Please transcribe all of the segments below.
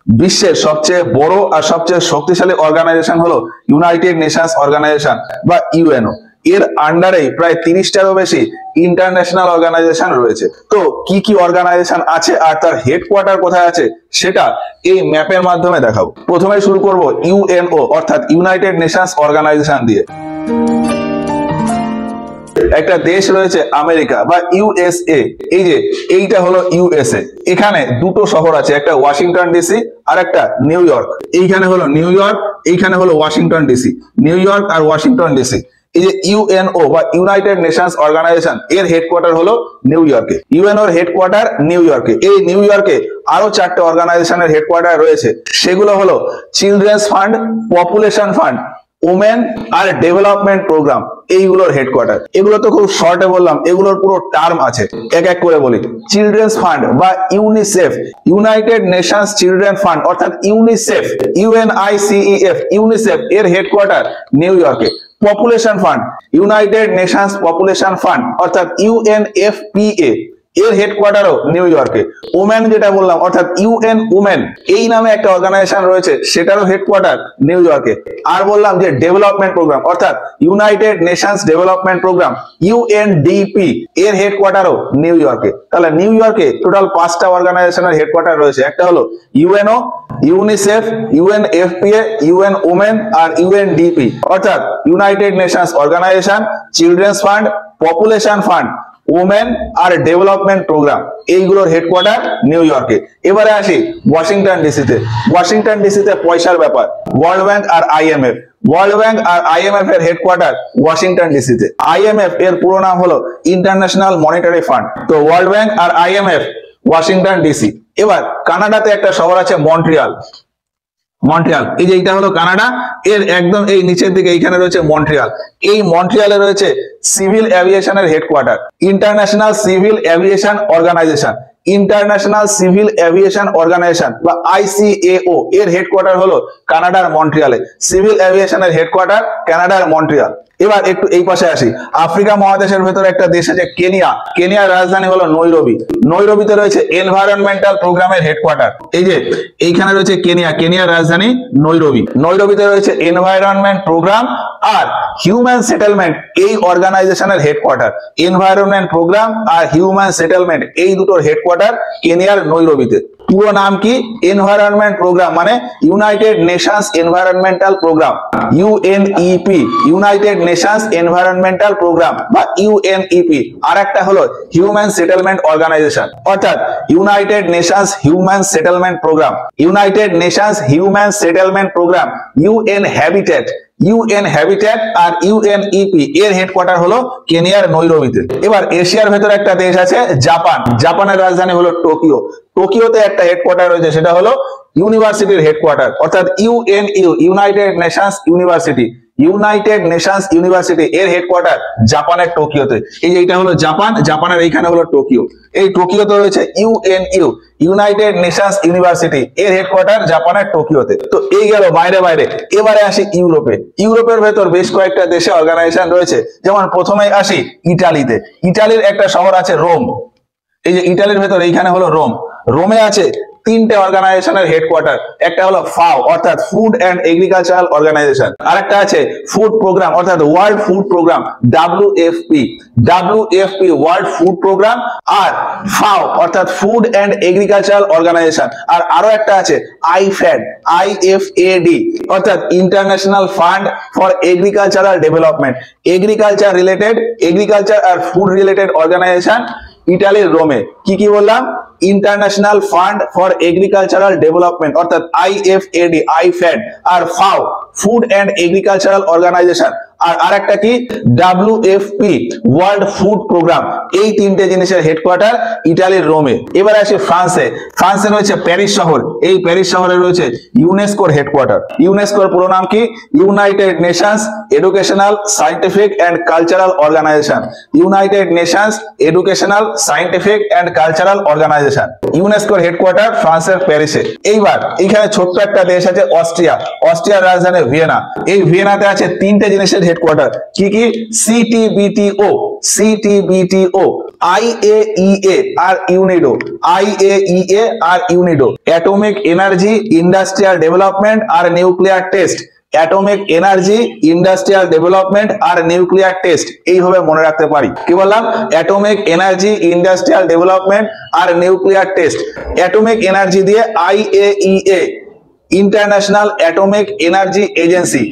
বিশ্বের সবচেয়ে বড় আর সবচেয়ে শক্তিশালী অর্গানাইজেশন হলো ইউনাইটেড নেশনস অর্গানাইজেশন বা ইউএনও। এর আন্ডারে প্রায় 30টারও বেশি ইন্টারন্যাশনাল অর্গানাইজেশন রয়েছে। তো কি কি অর্গানাইজেশন আছে আর তার হেডকোয়ার্টার কোথায় আছে সেটা এই ম্যাপের মাধ্যমে দেখাবো। প্রথমে শুরু করব ইউএনও অর্থাৎ ইউনাইটেড নেশনস অর্গানাইজেশন দিয়ে। একটা দেশ রয়েছে আমেরিকা বা ইউএসএ, এই যে এইটা হলো ইউএসএ। এখানে দুটো শহর আছে, একটা ওয়াশিংটন ডিসি আর একটা নিউ ইয়র্ক। এইখানে হলো নিউ ইয়র্ক, এইখানে হলো ওয়াশিংটন ডিসি। নিউ ইয়র্ক আর ওয়াশিংটন ডিসি। এই যে ইউএনও বা ইউনাইটেড নেশনস অর্গানাইজেশন এর হেডকোয়ার্টার হলো নিউ ইয়র্কে। ইউএনও এর হেডকোয়ার্টার নিউ ইয়র্কে। এই নিউ ইয়র্কে আরো 4টে অর্গানাইজেশনের হেডকোয়ার্টার রয়েছে, সেগুলো হলো children's fund, population fund, women আর ডেভেলপমেন্ট প্রোগ্রাম। এইগুলোর হেডকোয়ার্টার। এগুলো তো খুব শর্টে বললাম, এগুলোর পুরো টার্ম আছে, এক এক করে বলি। চিলড্রেন্স ফান্ড বা UNICEF, United Nations children fund অর্থাৎ ইউনিসেফ, ইউএনআইসিইএফ, ইউনিসেফ এর হেডকোয়ার্টার নিউ ইয়র্কে। Population fund, United Nations population fund অর্থাৎ ইউএনএফপিএ এর হেডকোয়ার্টারও নিউ ইয়র্কে। ওমেন যেটা বললাম অর্থাৎ ইউএন ওমেন, এই নামে একটা অর্গানাইজেশন রয়েছে, সেটারও হেডকোয়ার্টার নিউ ইয়র্কে। আর বললাম যে ডেভেলপমেন্ট প্রোগ্রাম অর্থাৎ United Nations development programme UNDP এর হেডকোয়ার্টারও নিউ ইয়র্কে। তাহলে নিউ ইয়র্কে টোটাল 5টা অর্গানাইজেশনের হেডকোয়ার্টার রয়েছে। একটা হলো UNO, UNICEF, UNFPA, UN women আর ইউএনডিপি অর্থাৎ United Nations Organisation, children's fund, population fund, women আর ডেভেলপমেন্ট প্রোগ্রাম। এইগুলোর হেডকোয়ার্টার নিউ ইয়র্কে। এবারে আসি ওয়াশিংটন ডিসিতে। ওয়াশিংটন ডিসিতে পয়সার ব্যাপার, ওয়ার্ল্ড ব্যাংক আর আইএমএফ। ওয়ার্ল্ড ব্যাংক আর আইএমএফ এর হেডকোয়ার্টার ওয়াশিংটন ডিসিতে। আইএমএফ এর পুরো নাম হলো ইন্টারন্যাশনাল মনিটারি ফান্ড। তো ওয়ার্ল্ড ব্যাংক আর আইএমএফ ওয়াশিংটন ডিসি। এবার কানাডাতে একটা শহর আছে মন্ট্রিয়াল। মন্ট্রিয়াল, এই যে এইটা হলো কানাডা, এর একদম এই নিচের দিকে এইখানে রয়েছে মন্ট্রিয়াল। এই মন্ট্রিয়ালে রয়েছে সিভিল এভিয়েশনের headquarter International Civil Aviation Organisation. International Civil Aviation Organisation বা আইসিএও এর হেডকোয়ার্টার হলো কানাডার মন্ট্রিয়ালে। সিভিল এভিয়েশনের হেডকোয়ার্টার কানাডার মন্ট্রিয়াল। এবার একটু এই পাশে আসি, আফ্রিকা মহাদেশের ভেতরে একটা দেশ আছে কেনিয়া। কেনিয়ার রাজধানী হলো নৈরোবি। নৈরোবিতে রয়েছে এনভায়রনমেন্টাল প্রোগ্রামের হেডকোয়ার্টার। এই যে এইখানে রয়েছে কেনিয়া, কেনিয়ার রাজধানী নৈরোবি। নৈরোবিতে রয়েছে এনভায়রনমেন্ট প্রোগ্রাম আর হিউম্যান সেটেলমেন্ট এই অর্গানাইজেশনের হেডকোয়ার্টার। এনভায়রনমেন্ট প্রোগ্রাম আর হিউম্যান সেটেলমেন্ট এই দুটোর হেডকোয়ার্টার কেনিয়ার নৈরোবিতে। পুরো নাম কি? এনভায়রনমেন্ট প্রোগ্রাম মানে United Nations Environmental Programme, UNEP, United Nations Environmental Programme বা ইউএনইপি। আর একটা হলো হিউম্যান সেটেলমেন্ট অর্গানাইজেশন অর্থাৎ United Nations Human Settlement Programme, United Nations Human Settlement Programme, UN Habitat. UN Habitat আর ইউএনইপি এর হেডকোয়ার্টার হলো কেনিয়ার নৈরোবিতে। এবার এশিয়ার ভেতরে একটা দেশ আছে জাপান। জাপানের রাজধানী হলো টোকিও। টোকিওতে একটা হেডকোয়ার্টার রয়েছে, সেটা হলো ইউনিভার্সিটির হেডকোয়ার্টার অর্থাৎ UNU, United Nations University. United Nations University এর হেডকোয়ার্টার জাপানের টোকিওতে। এই যে এটা হলো জাপান, জাপানের এইখানে হলো টোকিও। এই টোকিওতে রয়েছে ইউএনইউ, ইউনাইটেড নেশনস ইউনিভার্সিটি এর হেডকোয়ার্টার জাপানের টোকিওতে। তো এই গেল বাইরে বাইরে। এবারে আসি ইউরোপে। ইউরোপের ভেতর বেশ কয়েকটা দেশে অর্গানাইজেশন রয়েছে। যেমন প্রথমেই আসি ইটালিতে। ইটালির একটা শহর আছে রোম। এই যে ইটালির ভেতর এইখানে হলো রোম। রোমে আছে 3টে অর্গানাইজেশনের হেডকোয়ার্টার। একটা হলো ফাও অর্থাৎ ফুড এন্ড এগ্রিকালচারাল অর্গানাইজেশন। আরেকটা আছে ফুড প্রোগ্রাম অর্থাৎ World Food Programme WFP, WFP World Food Programme. আর ফাও অর্থাৎ ফুড এন্ড এগ্রিকালচারাল অর্গানাইজেশন। আর আরো একটা আছে আইফ্যাড, আইএফএডি অর্থাৎ International Fund for Agricultural Development. Agriculture related, agriculture আর ফুড রিলেটেড অর্গানাইজেশন ইটালির রোমে। কি কি বললাম? International Fund for Agricultural Development অর্থাৎ আইএফএডি, আইফ্যাড আর FAO food and agricultural organisation. আর আরেকটা কি? WFP World Food Programme. এই 3টে জিনিসের হেডকোয়ার্টার ইটালির রোমে। এবার আসি ফ্রান্সে। ফ্রান্সে রয়েছে প্যারিস শহর। এই প্যারিস শহরে রয়েছে ইউনেস্কোর হেডকোয়ার্টার। ইউনেস্কোর পুরো নাম কি? United Nations educational scientific and cultural organisation. United Nations educational scientific and cultural organisation. ইউনেস্কোর হেডকোয়ার্টার ফ্রান্সের প্যারিসে। এইবার এখানে ছোট্ট একটা দেশ আছে অস্ট্রিয়া। অস্ট্রিয়ার রাজধানী ভিয়েনা। এই ভিয়েনাতে আছে 3টে জিনিসের হেডকোয়ার্টার। কি কি? সিটিবিটিও, সিটিবিটিও IAEA আর ইউনিডো, IAEA আর UNIDO, atomic energy industrial development আর nuclear test, atomic energy industrial development আর নিউক্লিয়ার টেস্ট, এইভাবে মনে রাখতে পারি। কি বললাম? অ্যাটমিক এনার্জি ইন্ডাস্ট্রিয়াল ডেভেলপমেন্ট আর নিউক্লিয়ার টেস্ট। অ্যাটমিক এনার্জি দিয়ে IAEA, International Atomic Energy Agency,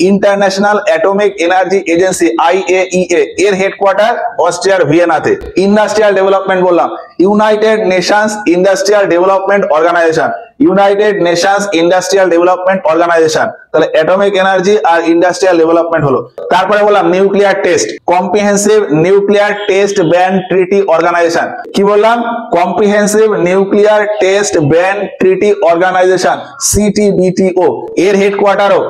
International Atomic Energy Agency IAEA এর হেডকোয়ার্টার অস্ট্রিয়ার ভিয়েনাতে। ইন্ডাস্ট্রিয়াল ডেভেলপমেন্ট বললাম, United Nations Industrial Development Organisation, United Nations Industrial Development Organisation. তাহলে atomic energy আর industrial development হলো। তারপরে বললাম nuclear test, comprehensive nuclear test ban treaty organisation. কি বললাম? Comprehensive nuclear test ban treaty organisation, CTBTO এর হেডকোয়ার্টারও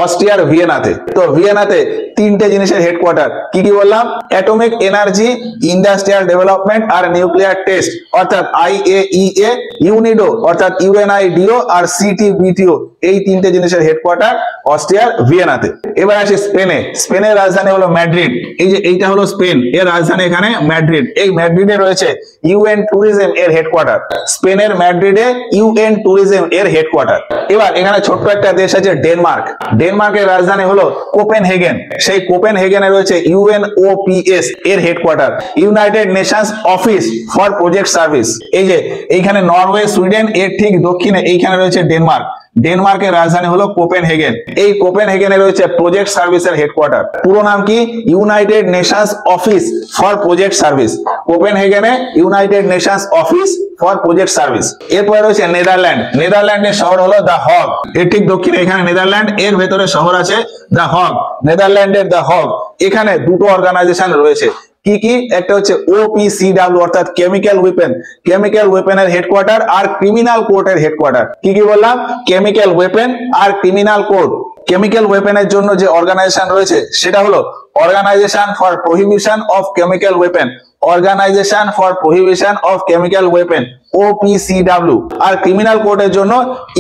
অস্ট্রিয়ার ভিয়েনাতে। তো ভিয়েনাতে তিনটে জিনিসের হেডকোয়ার্টার, কি কি বললাম? অ্যাটমিক এনার্জি ইন্ডাস্ট্রিয়াল ডেভেলপমেন্ট আর নিউক্লিয়ার টেস্ট অর্থাৎ IAEA, ইউনিডো অর্থাৎ UNIDO আর CTBTO, এই তিনটে জিনিসের হেডকোয়ার্টার অস্ট্রিয়ার ভিয়েনাতে। এবার আসি স্পেনে। স্পেনের রাজধানী হলো ম্যাড্রিড। এই যে এইটা হলো স্পেন, এর রাজধানী এখানে ম্যাড্রিড। এই ম্যাড্রিডে রয়েছে UN ট্যুরিজম এর হেডকোয়ার্টার। স্পেনের ম্যাড্রিডে UN ট্যুরিজম এর হেডকোয়ার্টার। এবার এখানে ছোট্ট একটা দেশ আছে ডেনমার্ক। ডেনমার্কের রাজধানী হলো কোপেনহেগেন। সেই কোপেনহেগেনে রয়েছে UNOPS এর headquarter, United Nations Office for Project service. এই যে এইখানে নরওয়ে, সুইডেন, এর ঠিক দক্ষিণে এইখানে রয়েছে ডেনমার্ক। ডেনমার্কের রাজধানী হলো কোপেনহেগেন। এই কোপেনহেগেনে রয়েছে প্রজেক্ট সার্ভিসের হেডকোয়ার্টার। পুরো নাম কি? United Nations Office for Project Service. কোপেনহেগেনে United Nations Office for Project Service. এরপরে রয়েছে নেদারল্যান্ড। নেদারল্যান্ডের শহর হলো দ্য হগ। এর ঠিক দক্ষিণে এখানে নেদারল্যান্ড, এর ভেতরে শহর আছে দ্য হগ। নেদারল্যান্ডের দ্য হগ, এখানে দুটো অর্গানাইজেশন রয়েছে। কি কি? একটা হচ্ছে OPCW অর্থাৎ কেমিক্যাল ওয়েপন, কেমিক্যাল ওয়েপনের হেডকোয়ার্টার আর ক্রিমিনাল কোর্টের হেডকোয়ার্টার। কি কি বললাম? কেমিক্যাল ওয়েপন আর ক্রিমিনাল কোর্ট। কেমিক্যাল ওয়েপনের জন্য যে অর্গানাইজেশন রয়েছে সেটা হলো organisation for prohibition of chemical weapon, organisation for prohibition of chemical weapon, OPCW। আর ক্রিমিনাল কোর্টের জন্য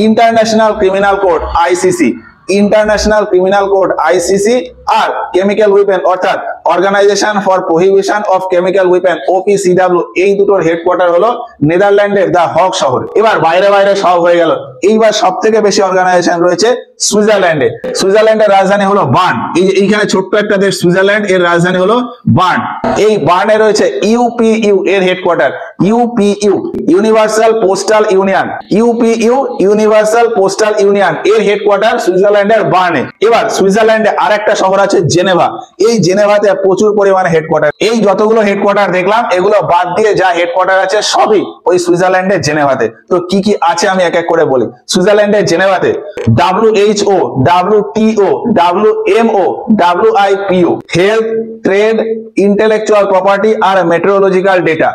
international criminal court, ICC, international criminal court ICC। আর কেমিক্যাল ওয়েপন অর্থাৎ organisation for prohibition of chemical weapon, OPCW, এই দুটোর headquarter হলো নেদারল্যান্ডের the hog শহরে। এবার বাইরে বাইরে সব হয়ে গেল। এইবার সব থেকে বেশি অর্গানাইজেশন রয়েছে সুইজারল্যান্ডে। সুইজারল্যান্ডের রাজধানী হলো বার্ন। এই যে এইখানে ছোট্ট একটা দেশ সুইজারল্যান্ড, এর রাজধানী হলো বার্ন। এই বার্নে রয়েছে UPU এর headquarter, UPU, universal postal union, UPU, universal postal union এর হেডকোয়ার্টার সুইজারল্যান্ডের বার্নে। এবার সুইজারল্যান্ডে আরেকটা শহর আছে জেনেভা। এই জেনেভাতে প্রচুর পরিমাণে হেডকোয়ার্টার। এই যতগুলো হেডকোয়ার্টার দেখলাম এগুলো বাদ দিয়ে যা হেডকোয়ার্টার আছে সবই ওই সুইজারল্যান্ডের জেনেভাতে। তো কি কি আছে আমি এক এক করে বলি। সুইজারল্যান্ডের জেনেভাতে WHO, WTO, WMO, WIPO, health, trade, intellectual property আর metrological data,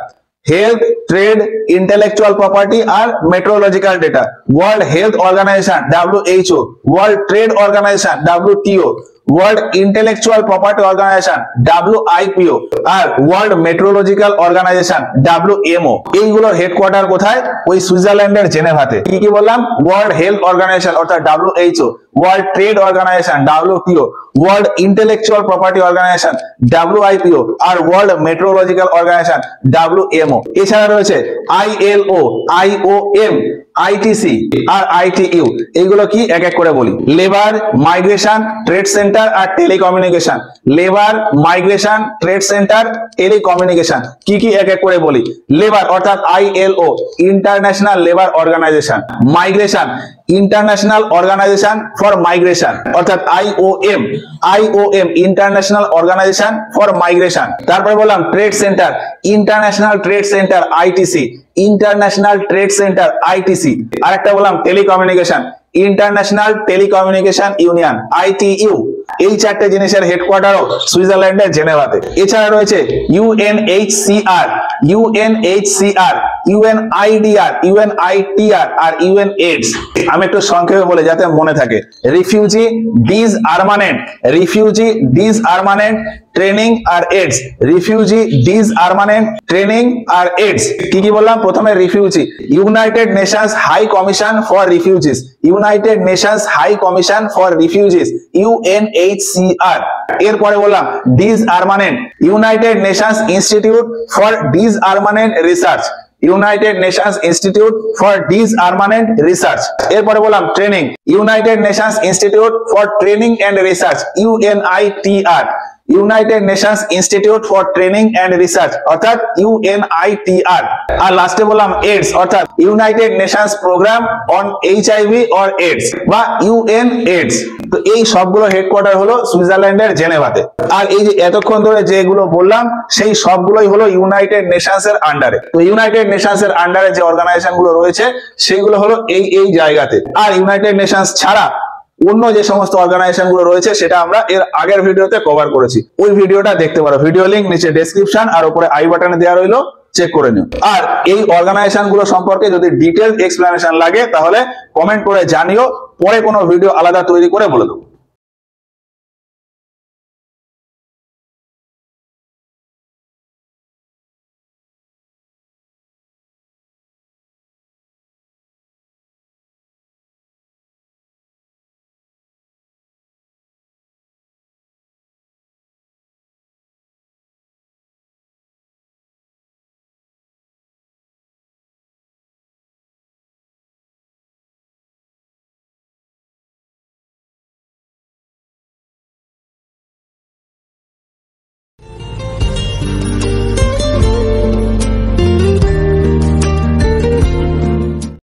health, trade, intellectual property আর metrological data, world health organisation WHO, world trade organisation WTO, world intellectual property organisation WIPO আর ওয়ার্ল্ড মেট্রোলজিক্যাল অর্গানাইজেশন WMO। এইগুলোর headquarter কোথায়? ওই সুইজারল্যান্ডের জেনেভাতে। কি কি বললাম? ওয়ার্ল্ড হেলথ অর্গানাইজেশন অর্থাৎ WHO, world trade organisation WTO, world intellectual property organisation WIPO আর ওয়ার্ল্ড মেট্রোলজিক্যাল অর্গানাইজেশন WMO। এছাড়া রয়েছে ILO, IOM, ITC আর ITU। এইগুলো কি এক এক করে বলি। লেবার, মাইগ্রেশন, ট্রেড সেন্টার আর telecommunication, labour, migration, trade centre, telecommunication. কি কি এক এক করে বলি। লেবার অর্থাৎ ILO, International Labour Organisation. Migration, International Organisation for Migration অর্থাৎ IOM, IOM, International Organisation for Migration. তারপরে বললাম trade centre, International Trade Centre ITC, International Trade Centre ITC। আরেকটা বললাম telecommunication, International Telecommunication Union ITU। এই চারটে জিনিসের হেডকোয়ার্টারও সুইজারল্যান্ডের জেনেভাতে। এছাড়া রয়েছে UNHCR, UNHCR, UNIDR, UNITR আর UNAIDS। আমি একটু সংক্ষেপে বলে যাতে মনে থাকে। Refugee disarmament, refugee disarmament training আর এইডস, রিফিউজি, ডিসআর্মামেন্ট, ট্রেনিং আর এইডস। কি কি বললাম? প্রথমে refugee, United Nations High Commission for refugees, United Nations High Commission for refugees, UNHCR. এরপরে বললাম disarmament, United Nations Institute for Disarmament Research, United Nations Institute for Disarmament Research. এরপরে বললাম training, United Nations Institute for Training and Research, UNITR, United Nations Institute for Training and Research অর্থাৎ UNITR. আর লাস্টে বললাম AIDS অর্থাৎ United Nations programme on HIV or AIDS বা UNAIDS. তো এই সবগুলো হেডকোয়ার্টার হলো সুইজারল্যান্ডের জেনেভাতে। আর এই যে এতক্ষণ ধরে যেগুলো বললাম সেই সবগুলোই হলো ইউনাইটেড নেশনস এর আন্ডারে। তো ইউনাইটেড নেশনস এর আন্ডারে যে অর্গানাইজেশন গুলো রয়েছে সেগুলো হলো এই জায়গাতে। আর ইউনাইটেড নেশনস ছাড়া অন্য যে সমস্ত অর্গানাইজেশন গুলো রয়েছে সেটা আমরা এর আগের ভিডিওতে কভার করেছি, ওই ভিডিওটা দেখতে পারো। ভিডিও লিংক নিচে ডেসক্রিপশন আর উপরে আই বাটনে দেওয়া রইলো, চেক করে নিও। আর এই অর্গানাইজেশন গুলো সম্পর্কে যদি ডিটেইলস এক্সপ্লেনেশন লাগে তাহলে কমেন্ট করে জানিও, পরে কোনো ভিডিও আলাদা তৈরি করে বলে দেবো।